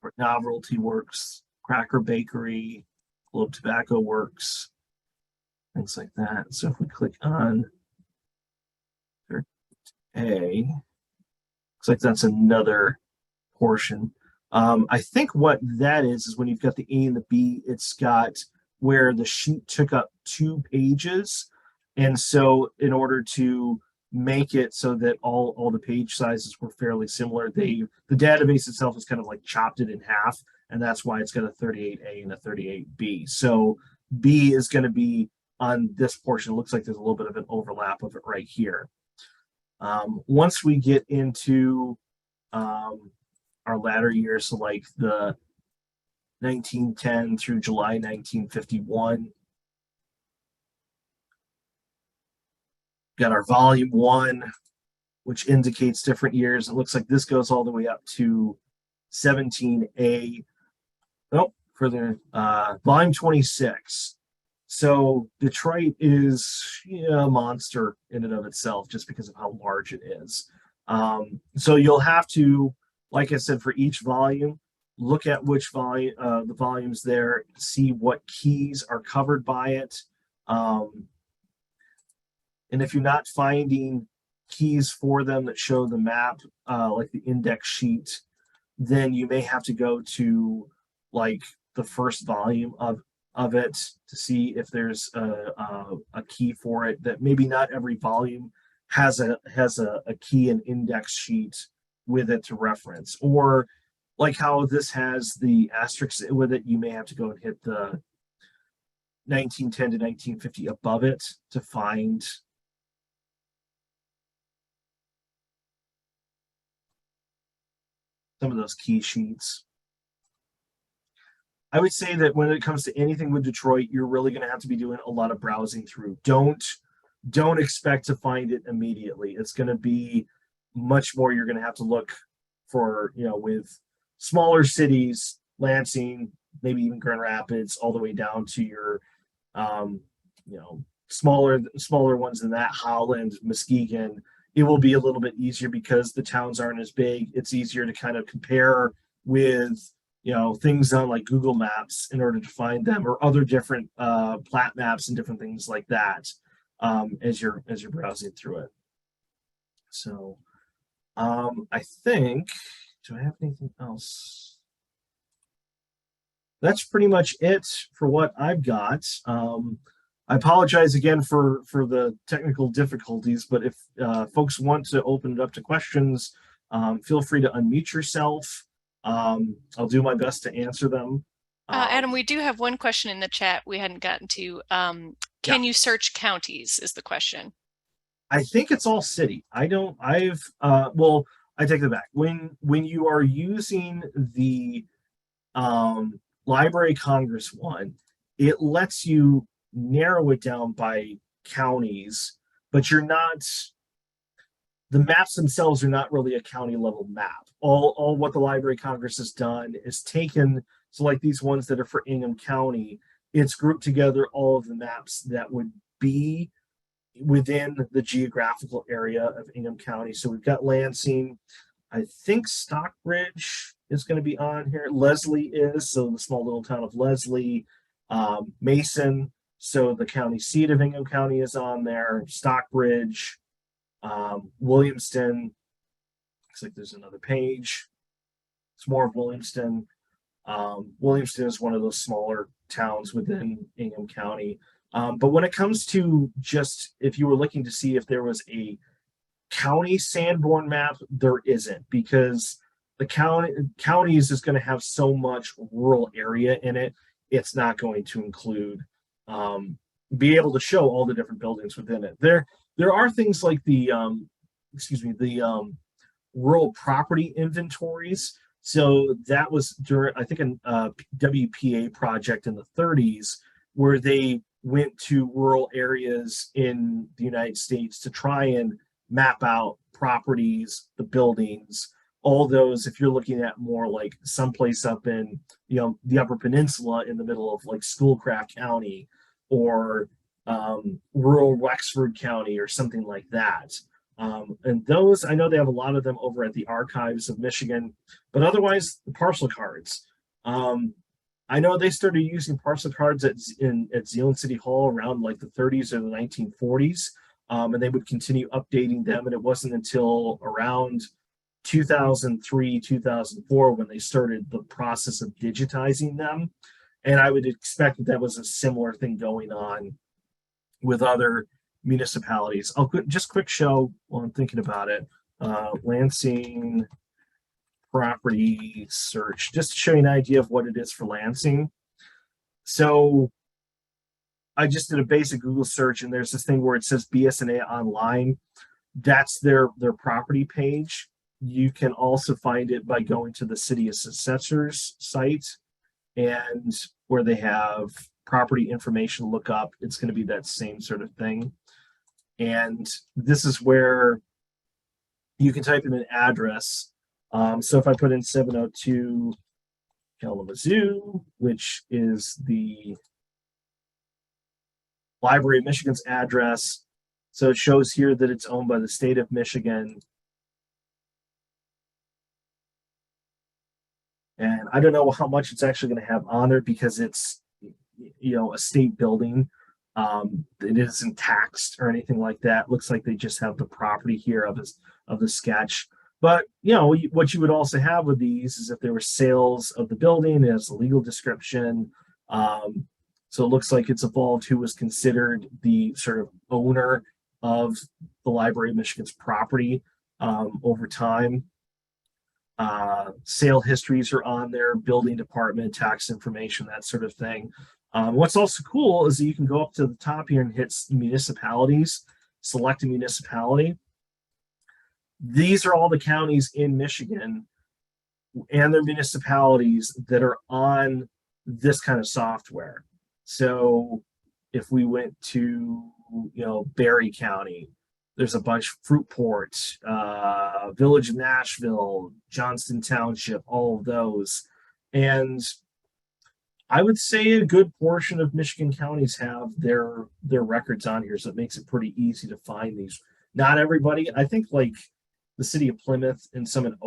where Novelty Works, Cracker Bakery, Globe Tobacco Works, things like that. So if we click on A, looks like that's another portion. I think what that is when you've got the A and the B, it's got where the sheet took up 2 pages. And so in order to make it so that all the page sizes were fairly similar, the database itself is kind of like chopped it in half, and that's why it's got a 38A and a 38B. So B is going to be on this portion. It looks like there's a little bit of an overlap of it right here. Once we get into our latter years, so like the 1910 through July 1951, got our volume 1, which indicates different years. It looks like this goes all the way up to 17A. Oh, for the volume 26. So Detroit is a monster in and of itself just because of how large it is. So you'll have to, like I said, for each volume, look at which volume, the volumes there, see what keys are covered by it. And if you're not finding keys for them that show the map, like the index sheet, then you may have to go to like the first volume of it to see if there's a key for it. That maybe not every volume has a key and index sheet with it to reference, or like how this has the asterisks with it, you may have to go and hit the 1910 to 1950 above it to find some of those key sheets. I would say that when it comes to anything with Detroit, you're really going to have to be doing a lot of browsing through. Don't expect to find it immediately. It's going to be much more. You're going to have to look for, with smaller cities, Lansing, maybe even Grand Rapids, all the way down to your, smaller ones than that, Holland, Muskegon. It will be a little bit easier because the towns aren't as big. It's easier to kind of compare with things on like Google Maps in order to find them, or other different plat maps and different things like that, as you're browsing through it. So I think, do I have anything else? That's pretty much it for what I've got. I apologize again for the technical difficulties, but if folks want to open it up to questions, feel free to unmute yourself. I'll do my best to answer them. Adam, we do have one question in the chat we hadn't gotten to. Can you search counties is the question. I think it's all city. I take that back. When you are using the Library of Congress one, it lets you narrow it down by counties, but the maps themselves are not really a county level map. All what the Library of Congress has done is taken, so like these ones that are for Ingham County, it's grouped together all of the maps that would be within the geographical area of Ingham County. So we've got Lansing. I think Stockbridge is going to be on here. Leslie is, so the small little town of Leslie. Mason, so the county seat of Ingham County is on there. Stockbridge. Williamston, looks like there's another page. It's more of Williamston. Williamston is one of those smaller towns within Ingham County. But when it comes to just, if you were looking to see if there was a county Sanborn map, there isn't, because the counties is going to have so much rural area in it. It's not going to include, be able to show all the different buildings within it. There are things like the rural property inventories. So that was during, I think, a WPA project in the 30s, where they went to rural areas in the United States to try and map out properties, the buildings, all those. If you're looking at more like someplace up in, the Upper Peninsula in the middle of like Schoolcraft County, or rural Wexford County or something like that. And those, I know they have a lot of them over at the Archives of Michigan, but otherwise the parcel cards. I know they started using parcel cards at Zeeland City Hall around like the 30s or the 1940s, and they would continue updating them. And it wasn't until around 2003, 2004 when they started the process of digitizing them. And I would expect that was a similar thing going on with other municipalities. I'll just quick show while I'm thinking about it. Lansing property search, just to show you an idea of what it is for Lansing. So I just did a basic Google search, and there's this thing where it says BSNA online. That's their property page. You can also find it by going to the city assessor's site, and where they have property information lookup, it's going to be that same sort of thing. And this is where you can type in an address. So if I put in 702 Kalamazoo, which is the Library of Michigan's address, so it shows here that it's owned by the state of Michigan. And I don't know how much it's actually going to have on there, because it's, a state building. It isn't taxed or anything like that. Looks like they just have the property here of the sketch. But what you would also have with these is if there were sales of the building, it has a legal description. So it looks like it's evolved who was considered the sort of owner of the Library of Michigan's property over time. Sale histories are on there, building department, tax information, that sort of thing. What's also cool is that you can go up to the top here and hit municipalities, select a municipality. These are all the counties in Michigan and their municipalities that are on this kind of software. So if we went to, Berry County, there's a bunch, Fruitport, Village of Nashville, Johnston Township, all of those. And I would say a good portion of Michigan counties have their records on here, so it makes it pretty easy to find these. Not everybody. I think like the city of Plymouth and some in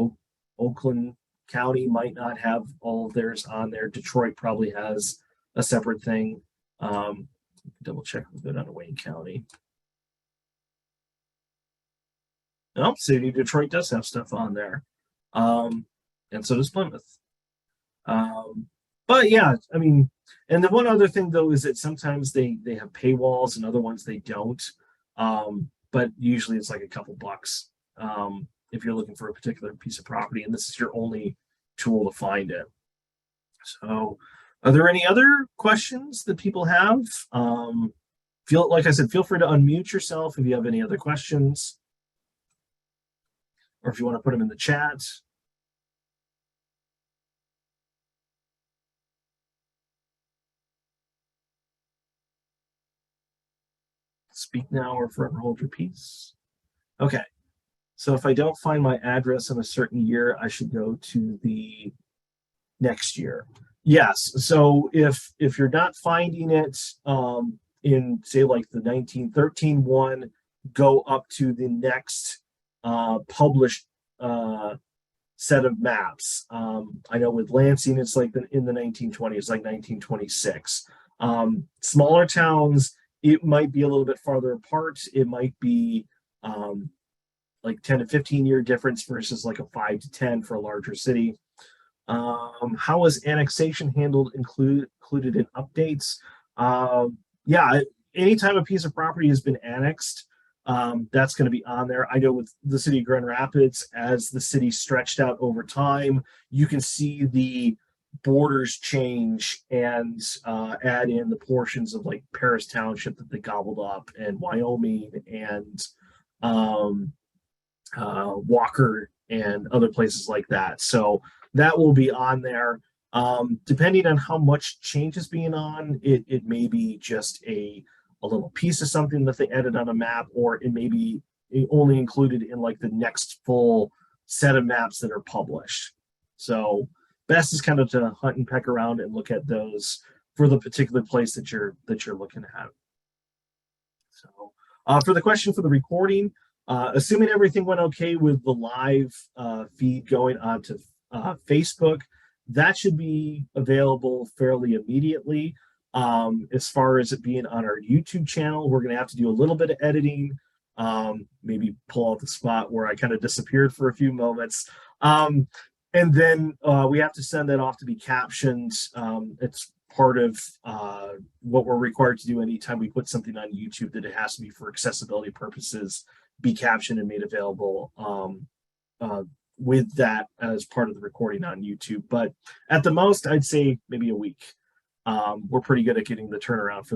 Oakland County might not have all of theirs on there. Detroit probably has a separate thing. Double check a bit on Wayne County. No, City of Detroit does have stuff on there. And so does Plymouth. But yeah, I mean, and the one other thing though is that sometimes they have paywalls and other ones they don't. But usually it's like a couple bucks if you're looking for a particular piece of property, and this is your only tool to find it. So, are there any other questions that people have? Like I said, feel free to unmute yourself if you have any other questions, or if you want to put them in the chat. Speak now or forever hold your peace. Okay. So if I don't find my address in a certain year, I should go to the next year. Yes. So if you're not finding it in, say, like the 1913 one, go up to the next published set of maps. I know with Lansing, it's like in the 1920s, like 1926. Smaller towns, it might be a little bit farther apart. It might be like 10 to 15 year difference versus like a 5 to 10 for a larger city. How is annexation handled included in updates? Yeah, anytime a piece of property has been annexed, that's going to be on there. I know with the city of Grand Rapids, as the city stretched out over time, you can see the borders change and add in the portions of like Paris Township that they gobbled up, and Wyoming, and Walker, and other places like that. So that will be on there. Depending on how much change is being on, it may be just a little piece of something that they edit on a map, or it may be only included in like the next full set of maps that are published. So best is kind of to hunt and peck around and look at those for the particular place that you're looking at. So for the question for the recording, assuming everything went okay with the live feed going onto Facebook, that should be available fairly immediately. As far as it being on our YouTube channel, we're going to have to do a little bit of editing, maybe pull out the spot where I kind of disappeared for a few moments. And then we have to send that off to be captioned. It's part of what we're required to do anytime we put something on YouTube, that it has to be for accessibility purposes, be captioned and made available with that as part of the recording on YouTube. But at the most, I'd say maybe a week. We're pretty good at getting the turnaround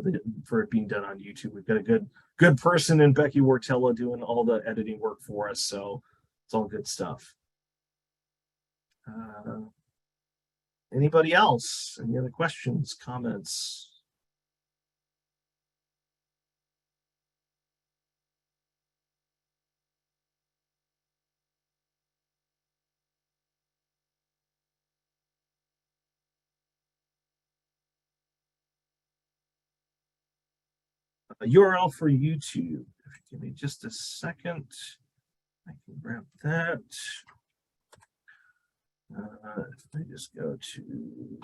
for it being done on YouTube. We've got a good person in Becky Wartella doing all the editing work for us, so it's all good stuff. Anybody else? Any other questions, comments? URL for YouTube. If you give me just a second, I can grab that. If I just go to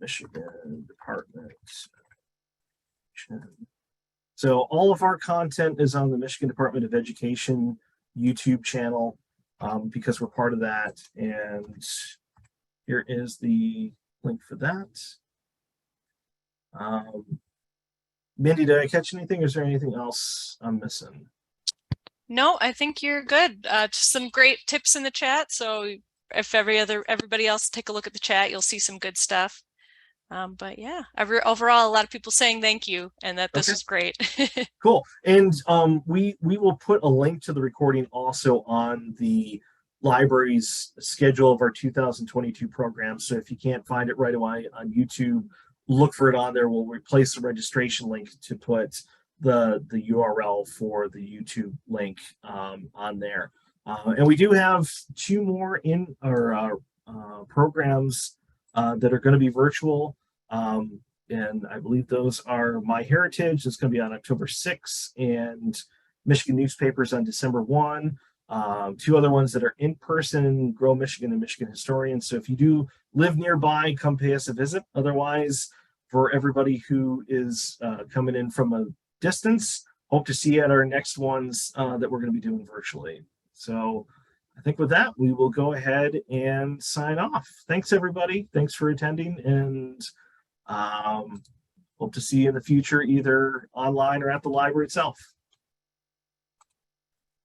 Michigan Department. So all of our content is on the Michigan Department of Education YouTube channel, because we're part of that. And here is the link for that. Mindy, did I catch anything? Is there anything else I'm missing? No, I think you're good. Just some great tips in the chat. So if everybody else take a look at the chat, you'll see some good stuff. But yeah, overall, a lot of people saying thank you and that this was great. Cool. And we will put a link to the recording also on the library's schedule of our 2022 program. So if you can't find it right away on YouTube, look for it on there. We'll replace the registration link to put the URL for the YouTube link on there. And we do have 2 more in our programs that are going to be virtual. And I believe those are My Heritage. It's going to be on October 6th, and Michigan Newspapers on December 1. 2 other ones that are in person, Grow Michigan and Michigan Historians. So if you do live nearby, come pay us a visit. Otherwise, for everybody who is coming in from a distance, hope to see you at our next ones that we're going to be doing virtually. So I think with that, we will go ahead and sign off. Thanks, everybody. Thanks for attending, and hope to see you in the future, either online or at the library itself.